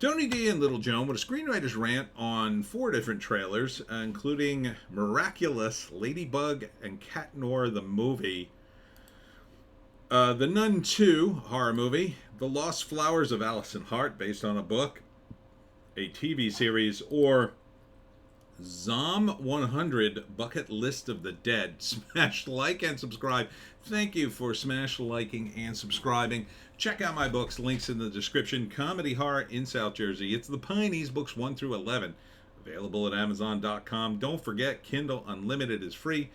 Tony D and Little Joan with a screenwriter's rant on 4 different trailers, including Miraculous, Ladybug, and Cat Noir the movie, The Nun 2 horror movie, The Lost Flowers of Allison Hart, based on a book, a TV series, or Zom 100 Bucket List of the Dead. Smash like and subscribe. Thank you for smash liking and subscribing. Check out my books, links in the description. Comedy Horror in South Jersey. It's the Pineys, books 1 through 11. Available at Amazon.com. Don't forget, Kindle Unlimited is free.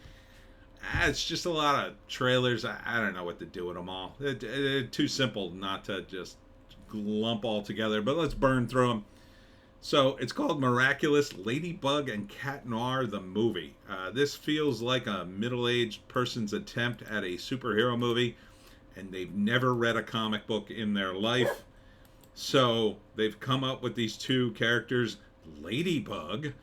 It's just a lot of trailers. I don't know what to do with them all. It's too simple not to just lump all together, but let's burn through them. So it's called Miraculous, Ladybug, and Cat Noir the movie. This feels like a middle-aged person's attempt at a superhero movie, and they've never read a comic book in their life. So they've come up with these two characters, Ladybug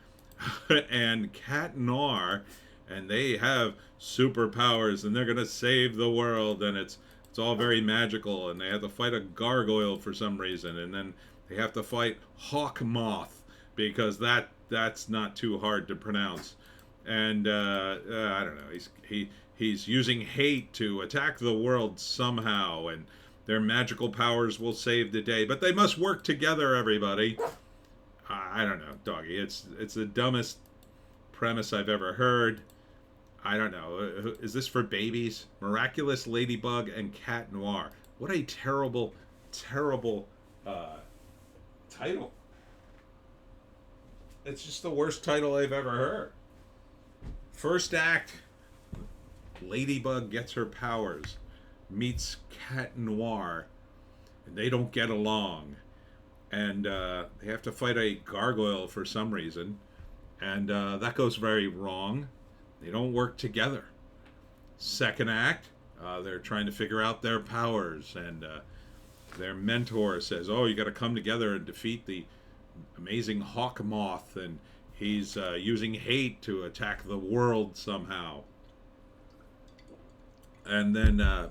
and Cat Noir, and they have superpowers, and they're gonna save the world, and it's all very magical, and they have to fight a gargoyle for some reason, and then they have to fight Hawk Moth because that's not too hard to pronounce. And I don't know. He's using hate to attack the world somehow, and their magical powers will save the day. But they must work together, everybody. I don't know, doggy. It's the dumbest premise I've ever heard. I don't know. Is this for babies? Miraculous, Ladybug, and Cat Noir. What a terrible, terrible title. It's just the worst title I've ever heard. First act, Ladybug gets her powers, meets Cat Noir, and they don't get along. And they have to fight a gargoyle for some reason. And that goes very wrong. They don't work together. Second act, they're trying to figure out their powers, and their mentor says, "Oh, you got to come together and defeat the amazing Hawk Moth," and he's using hate to attack the world somehow. And then they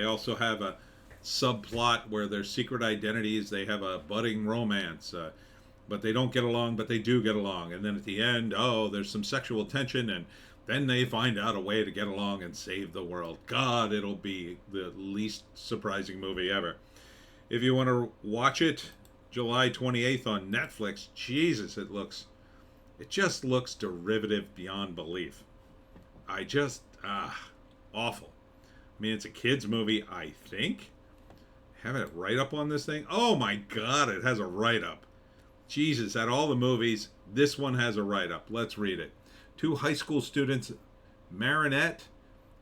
also have a subplot where their secret identities, they have a budding romance, but they don't get along, but they do get along. And then at the end, oh, there's some sexual tension, and then they find out a way to get along and save the world. God, it'll be the least surprising movie ever. If you want to watch it, July 28th on Netflix, Jesus, it just looks derivative beyond belief. Awful. I mean, it's a kid's movie, I think. Have it right up on this thing. Oh my God, it has a write-up. Jesus, at all the movies, this one has a write-up. Let's read it. 2 high school students, Marinette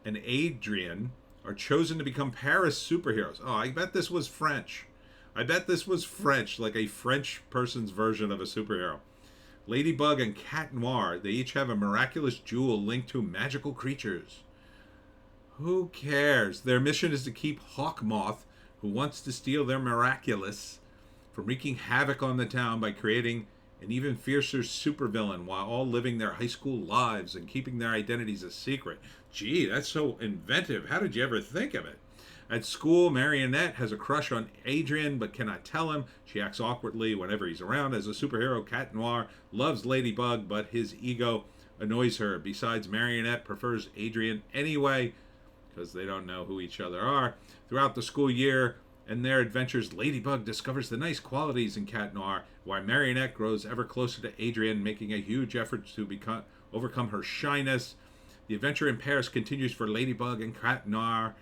and Adrian, are chosen to become Paris superheroes. Oh, I bet this was French. Like a French person's version of a superhero. Ladybug and Cat Noir, they each have a miraculous jewel linked to magical creatures. Who cares? Their mission is to keep Hawk Moth, who wants to steal their Miraculous, from wreaking havoc on the town by creating an even fiercer supervillain while all living their high school lives and keeping their identities a secret. Gee, that's so inventive. How did you ever think of it? At school, Marionette has a crush on Adrian but cannot tell him. She acts awkwardly whenever he's around. As a superhero, Cat Noir loves Ladybug, but his ego annoys her. Besides, Marionette prefers Adrian anyway because they don't know who each other are. Throughout the school year and their adventures, Ladybug discovers the nice qualities in Cat Noir, while Marionette grows ever closer to Adrian, making a huge effort to overcome her shyness. The adventure in Paris continues for Ladybug and Cat Noir.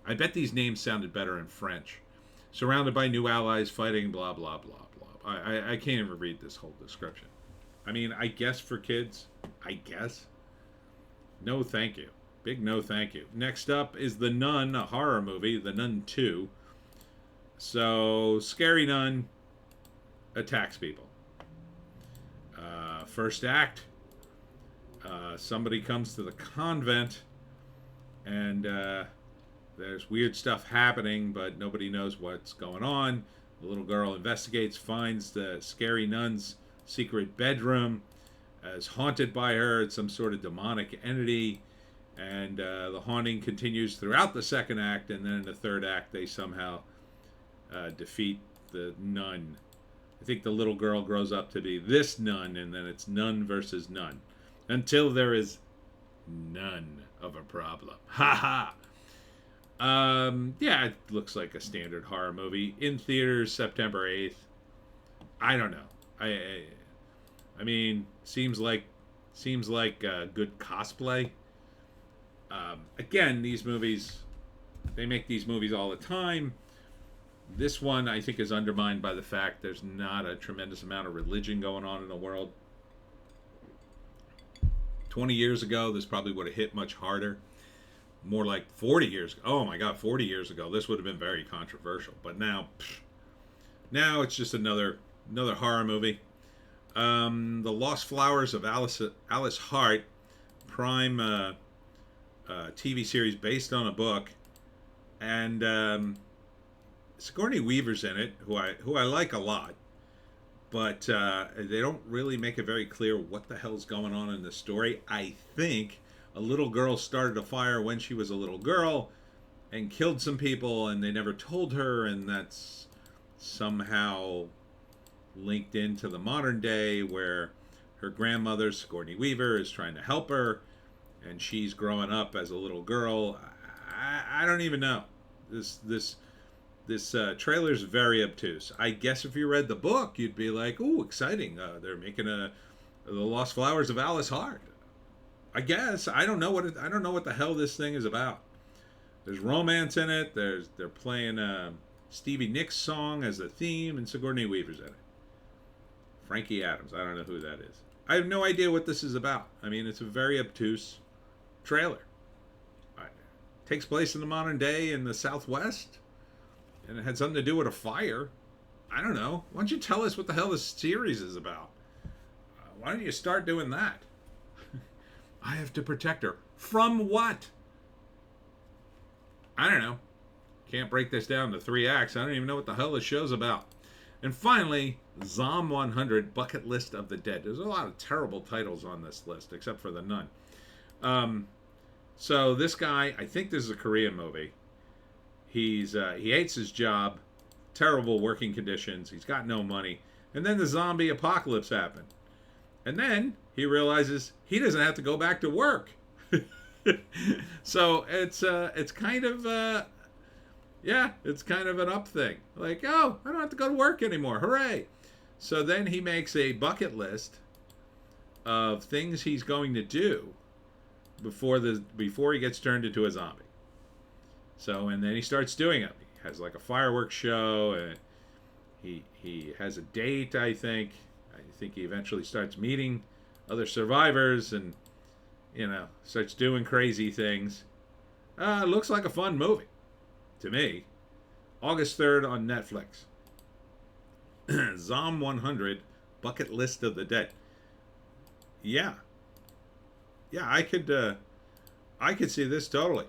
I bet these names sounded better in French. Surrounded by new allies, fighting, blah, blah, blah, blah. I can't even read this whole description. I mean, I guess for kids. I guess. No, thank you. Big no, thank you. Next up is The Nun, a horror movie, The Nun 2. So, scary nun attacks people. First act, somebody comes to the convent, and there's weird stuff happening, but nobody knows what's going on. The little girl investigates, finds the scary nun's secret bedroom as haunted by her. It's some sort of demonic entity. And the haunting continues throughout the second act, and then in the third act, they somehow defeat the nun. I think the little girl grows up to be this nun, and then it's nun versus nun. Until there is none of a problem. Ha ha! Yeah, it looks like a standard horror movie. In theaters, September 8th. I don't know. I mean, seems like good cosplay. Again, these movies, they make these movies all the time. This one, I think, is undermined by the fact there's not a tremendous amount of religion going on in the world. 20 years ago, this probably would have hit much harder. More like 40 years ago. Oh my God, 40 years ago, this would have been very controversial. But now, now it's just another horror movie. The Lost Flowers of Alice Hart, Prime TV series based on a book, and Sigourney Weaver's in it, who I like a lot, but they don't really make it very clear what the hell's going on in the story. I think a little girl started a fire when she was a little girl and killed some people, and they never told her, and that's somehow linked into the modern day where her grandmother, Sigourney Weaver, is trying to help her, and she's growing up as a little girl. I don't even know. This trailer is very obtuse. I guess if you read the book, you'd be like, "Ooh, exciting! They're making the Lost Flowers of Alice Hart." I guess I don't know what the hell this thing is about. There's romance in it. They're playing Stevie Nicks song as the theme, and Sigourney Weaver's in it. Frankie Adams. I don't know who that is. I have no idea what this is about. I mean, it's a very obtuse trailer. It takes place in the modern day in the Southwest, and it had something to do with a fire. I don't know. Why don't you tell us what the hell this series is about? Why don't you start doing that? I have to protect her. From what? I don't know. Can't break this down to 3 acts. I don't even know what the hell this show's about. And finally, Zom 100, Bucket List of the Dead. There's a lot of terrible titles on this list, except for the nun. So this guy, I think this is a Korean movie. He hates his job, terrible working conditions. He's got no money. And then the zombie apocalypse happened. And then he realizes he doesn't have to go back to work. So it's kind of it's kind of an up thing. Like, oh, I don't have to go to work anymore. Hooray! So then he makes a bucket list of things he's going to do before he gets turned into a zombie. So, and then he starts doing it. He has like a fireworks show, and he has a date, I think. I think he eventually starts meeting other survivors and, starts doing crazy things. Looks like a fun movie to me. August 3rd on Netflix. Zom 100, Bucket List of the Dead. Yeah, I could see this totally.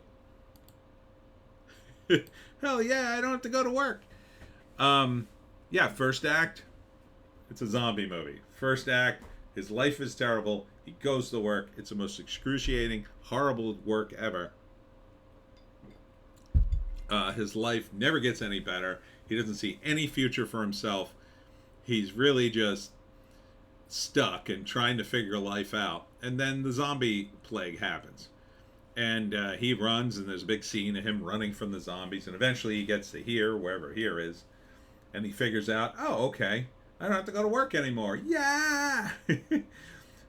Hell yeah, I don't have to go to work. First act, it's a zombie movie. First act, his life is terrible. He goes to work. It's the most excruciating, horrible work ever. His life never gets any better. He doesn't see any future for himself. He's really just stuck and trying to figure life out. And then the zombie plague happens. And he runs, and there's a big scene of him running from the zombies. And eventually he gets to here, wherever here is. And he figures out, oh, okay, I don't have to go to work anymore. Yeah!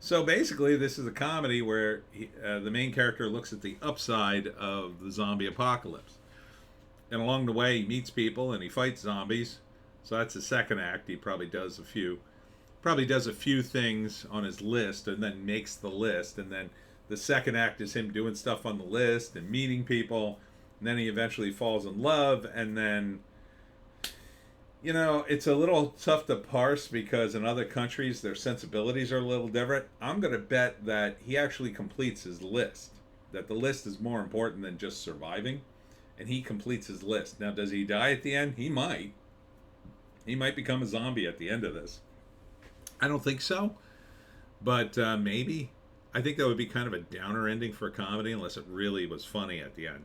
So basically, this is a comedy where the main character looks at the upside of the zombie apocalypse. And along the way, he meets people and he fights zombies. So that's the second act. He probably does a few things on his list and then makes the list. And then the second act is him doing stuff on the list and meeting people. And then he eventually falls in love. And then, it's a little tough to parse because in other countries, their sensibilities are a little different. I'm going to bet that he actually completes his list. That the list is more important than just surviving. And he completes his list. Now, does he die at the end? He might. He might become a zombie at the end of this. I don't think so. But maybe. I think that would be kind of a downer ending for a comedy unless it really was funny at the end.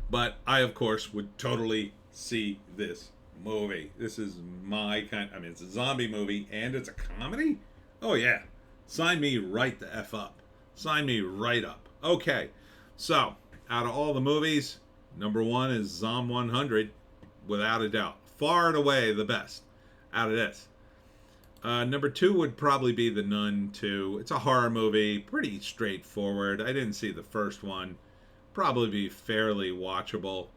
But I, of course, would totally see this movie. This is my kind. I mean, it's a zombie movie and it's a comedy. Oh yeah, sign me right the f up. Sign me right up. Okay, so out of all the movies, number one is Zom 100, without a doubt, far and away the best out of this. Number two would probably be The Nun 2. It's a horror movie, pretty straightforward. I didn't see the first one. Probably be fairly watchable.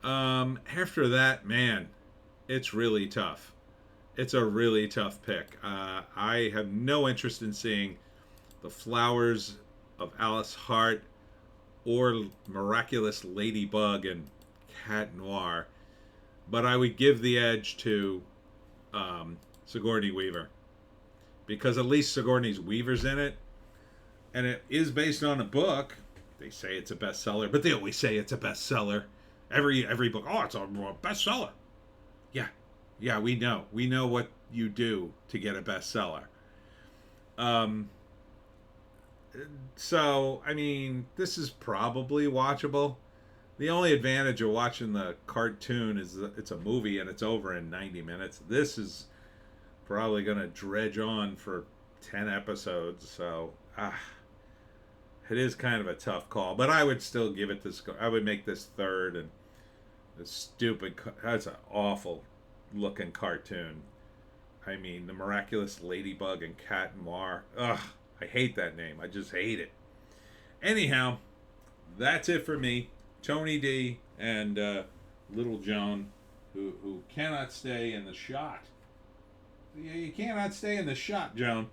After that, man, it's really tough. It's a really tough pick. I have no interest in seeing The Flowers of Alice Hart or Miraculous Ladybug and Cat Noir, but I would give the edge to Sigourney Weaver, because at least Sigourney's Weaver's in it, and it is based on a book. They say it's a bestseller, but they always say it's a bestseller. Every book, oh, it's a bestseller. Yeah, we know what you do to get a bestseller. So I mean, this is probably watchable. The only advantage of watching the cartoon is that it's a movie and it's over in 90 minutes. This is probably going to dredge on for 10 episodes, so it is kind of a tough call, but I would still give it this. I would make this third. And this stupid, that's an awful looking cartoon. I mean, the Miraculous Ladybug and Cat Noir. Ugh, I hate that name. I just hate it. Anyhow, that's it for me. Tony D and Little Joan, who cannot stay in the shot. You cannot stay in the shot, Joan.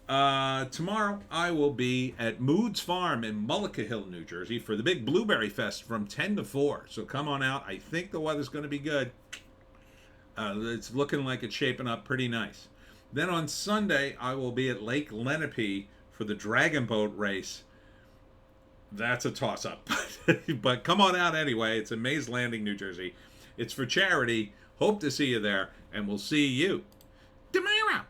Tomorrow I will be at Mood's Farm in Mullica Hill, New Jersey for the big Blueberry Fest from 10 to 4. So come on out. I think the weather's going to be good. It's looking like it's shaping up pretty nice. Then on Sunday I will be at Lake Lenape for the Dragon Boat Race. That's a toss-up. But come on out anyway. It's in Mays Landing, New Jersey. It's for charity. Hope to see you there. And we'll see you tomorrow.